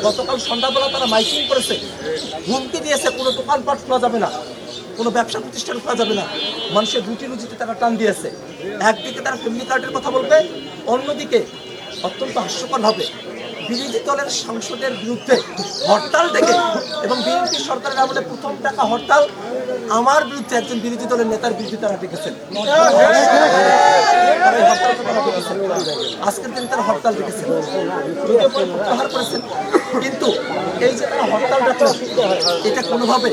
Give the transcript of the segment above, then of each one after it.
গতকাল সন্ধ্যাবেলা তারা মাইকিং করেছে, হুমকি দিয়েছে কোনো দোকানপাট খোলা যাবে না, কোনো ব্যবসা প্রতিষ্ঠান খোলা যাবে না, মানুষের রুটি রুজিতে তারা টান দিয়েছে। একদিকে তারা ফ্যামিলি কার্ডের কথা বলবে, অন্যদিকে অত্যন্ত হাস্যকর হবে বিরোধী দলের সাংসদের বিরুদ্ধে হরতাল ডেকে, এবং বিএনপি সরকারের আমলে প্রথম টাকা হরতাল আমার বিরুদ্ধে একজন বিরোধী দলের নেতার বিরুদ্ধে তারা ডেকেছেন। আজকের দিন তারা হরতাল ডেকেছেন, যদিও পরে প্রত্যাহার করেছেন, কিন্তু এই যে তারা হরতাল ডাকল এটা কোনোভাবে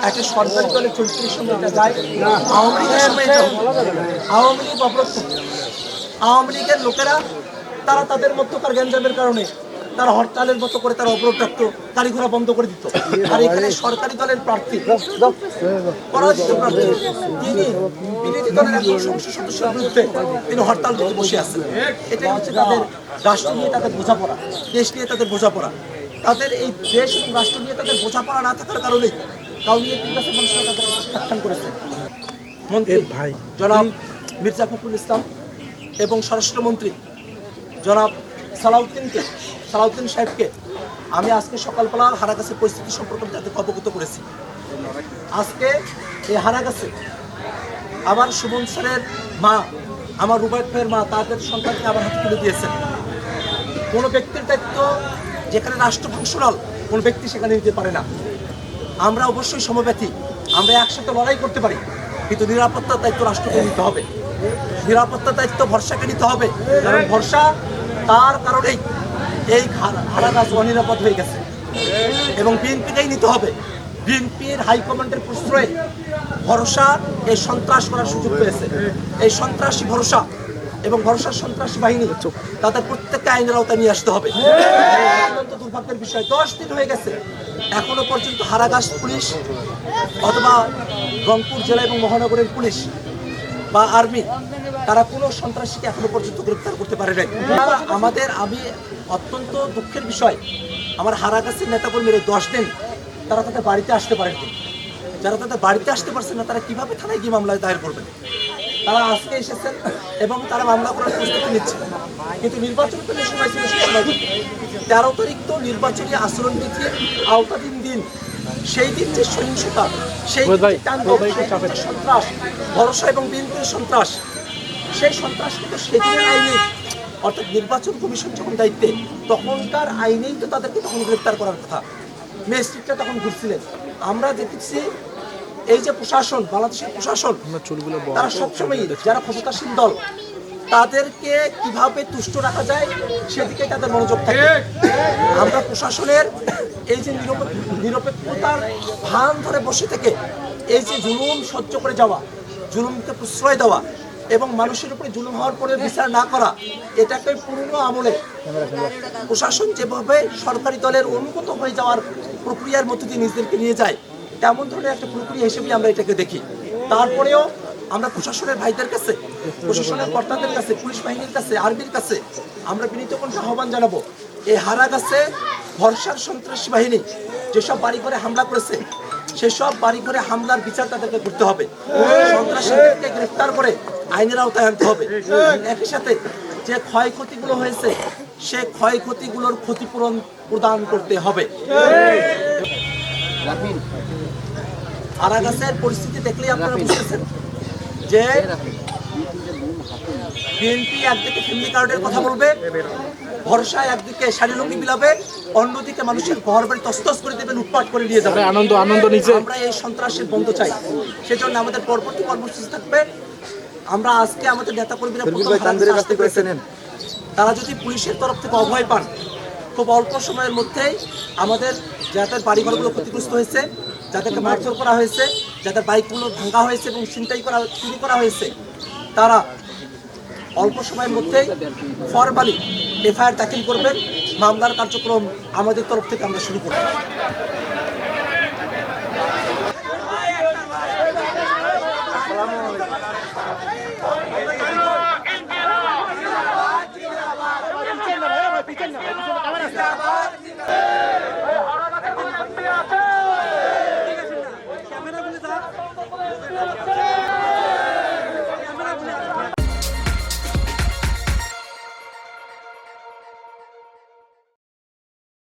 একটা সরকারি দলের চরিত্রের সঙ্গে এটা যায়। আওয়ামী লীগের সময় এটা আওয়ামী লীগ অবরোধ করত, আওয়ামী লীগের লোকেরা তারা তাদের মধ্যকার গ্যাঞ্জামের কারণে তারা হরতালের মতো করে তারা অবরোধ রাখতো, গাড়ি ঘোড়া বন্ধ করে দিত। আর এখানে সরকারি দলের প্রার্থী, পরাজিত প্রার্থী, তিনি বিরোধী দলের একজন সংসদ সদস্যের বিরুদ্ধে তিনি হরতাল দিতে বসে আছেন। এটাই হচ্ছে তাদের রাষ্ট্র নিয়ে তাদের বোঝাপড়া, দেশ নিয়ে তাদের বোঝাপড়া। তাদের এই দেশ এবং রাষ্ট্র নিয়ে তাদের বোঝাপড়া না থাকার কারণেই কাউনিয়াতির কাছে মানুষরা তাদের প্রত্যাখ্যান করেছে। মন্ত্রী জনাব মির্জা ফখরুল ইসলাম এবং স্বরাষ্ট্রমন্ত্রী জনাব সালাউদ্দিন সাহেবকে আমি আজকে সকালবেলা হারাগাছের পরিস্থিতি সম্পর্কে তাদের অবগত করেছি। আজকে এই হারাগাছে আমার সুমন স্যারের মা, আমার রুবায়ত ভাইয়ের মা তাদের সন্তানকে আমার হাতে তুলে দিয়েছেন। কোনো ব্যক্তির দায়িত্ব যেখানে রাষ্ট্র ফাংশনাল, কোনো ব্যক্তি সেখানে নিতে পারে না। আমরা অবশ্যই সমব্যথী, আমরা একসাথে লড়াই করতে পারি, কিন্তু নিরাপত্তার দায়িত্ব রাষ্ট্রকে নিতে হবে, নিরাপত্তার দায়িত্ব ভরসাকে নিতে হবে। কারণ ভরসা তার কারণেই এই হারাগাছ অনিরাপদ হয়ে গেছে, এবং বিএনপিকেই নিতে হবে। বিএনপির হাইকমান্ডের প্রশ্রয়ে ভরসা এই সন্ত্রাস করার সুযোগ পেয়েছে। এই সন্ত্রাসী ভরসা এবং ভরসার সন্ত্রাসী বাহিনী তাদের প্রত্যেককে আইনের আওতায় নিয়ে আসতে হবে। অত্যন্ত দুর্ভাগ্যের বিষয়, 10 দিন হয়ে গেছে এখনো পর্যন্ত হারাগাছ পুলিশ অথবা রংপুর জেলা এবং মহানগরের পুলিশ বা আর্মি তারা কোনো সন্ত্রাসীকে এখনো পর্যন্ত গ্রেপ্তার করতে পারে নাই। আমি অত্যন্ত দুঃখের বিষয়, আমার হারাগাছের নেতাকর্মীরা 10 দিন তারা তাদের বাড়িতে আসতে পারেনি। যারা তাদের বাড়িতে আসতে পারছেন না তারা কিভাবে থানায় গিয়ে মামলা দায়ের করবেন? তারা আজকে এসেছেন এবং তারা মামলা করার প্রস্তুতি নিচ্ছে, কিন্তু নির্বাচন তো সময় ছিল 13 তারিখ তো নির্বাচনী আচরণবিধির আওতাধীন দিন। সেই দিন যে সহিংসতা, সেই সন্ত্রাস, ভরসা এবং বিএনপির সন্ত্রাস, সেই সন্ত্রাস কিন্তু সেদিনের আইনে, অর্থাৎ নির্বাচন কমিশন যখন দায়িত্বে তখনকার আইনেই তো তাদেরকে তখন গ্রেপ্তার করার কথা। ম্যাজিস্ট্রেটরা তখন ঘুরছিলেন। আমরা দেখেছি এই যে প্রশাসন, বাংলাদেশের প্রশাসন, তারা সবসময় যারা ক্ষমতাসীন দল তাদেরকে কিভাবে তুষ্ট রাখা যায় সেদিকে তাদের মনোযোগ থাকে। আমরা প্রশাসনের এই যে নিরপেক্ষতার ভান ধরে বসে থেকে এই যে জুলুম সহ্য করে যাওয়া, জুলুমকে প্রশ্রয় দেওয়া এবং মানুষের উপরে জুলুম হওয়ার পরে বিচার না করা, এটাকে পুরনো আমলে প্রশাসন যেভাবে সরকারি দলের অনুগত হয়ে যাওয়ার প্রক্রিয়ার মধ্যে দিয়ে নিজেদেরকে নিয়ে যায়, তেমন ধরনের একটা প্রক্রিয়া হিসেবে আমরা এটাকে দেখি। তারপরেও আমরা প্রশাসনের ভাইদের কাছে, প্রশাসনের কর্তাদের কাছে, পুলিশ বাহিনীর কাছে, আর্মির কাছে আমরা বিনীত কণ্ঠে আহ্বান জানাবো, এই হারাগাছে ভরসার সন্ত্রাসী বাহিনী যেসব বাড়ি ঘরে হামলা করেছে সেসব বাড়ি ঘরে হামলার বিচার তাদেরকে করতে হবে, সন্ত্রাসীদেরকে গ্রেফতার করে আইনের আওতায় আনতে হবে। একই সাথে যে ক্ষয়ক্ষতিগুলো হয়েছে সে ক্ষয়ক্ষতিগুলোর ক্ষতিপূরণ প্রদান করতে হবে। হারাগাছের পরিস্থিতি দেখলেই আপনারা বুঝতেছেন যে বিএনপি একদিকে ফ্যামিলি কার্ডের কথা বলবে, ভরসা একদিকে শাড়িলুঙ্গি বিলাবে, অন্যদিকে মানুষের ঘর বাড়ি তছতছ করে দেবে, লুটপাট করে নিয়ে যাবে। আনন্দ নিচে আমরা এই সন্ত্রাসের বন্ধ চাই, সেজন্য আমাদের পরবর্তী কর্মসূচি থাকবে। আমরা আজকে আমাদের নেতাকর্মীরা আসতে পেরেছেন, তারা যদি পুলিশের তরফ থেকে অভয় পান, খুব অল্প সময়ের মধ্যেই আমাদের যাদের বাড়িঘরগুলো ক্ষতিগ্রস্ত হয়েছে, যাদেরকে মারধর করা হয়েছে, যাদের বাইকগুলো ভাঙা হয়েছে এবং চুরি করা হয়েছে, তারা অল্প সময়ের মধ্যেই ফরমালি এফআইআর দাখিল করবেন। মামলার কার্যক্রম আমাদের তরফ থেকে আমরা শুরু করব।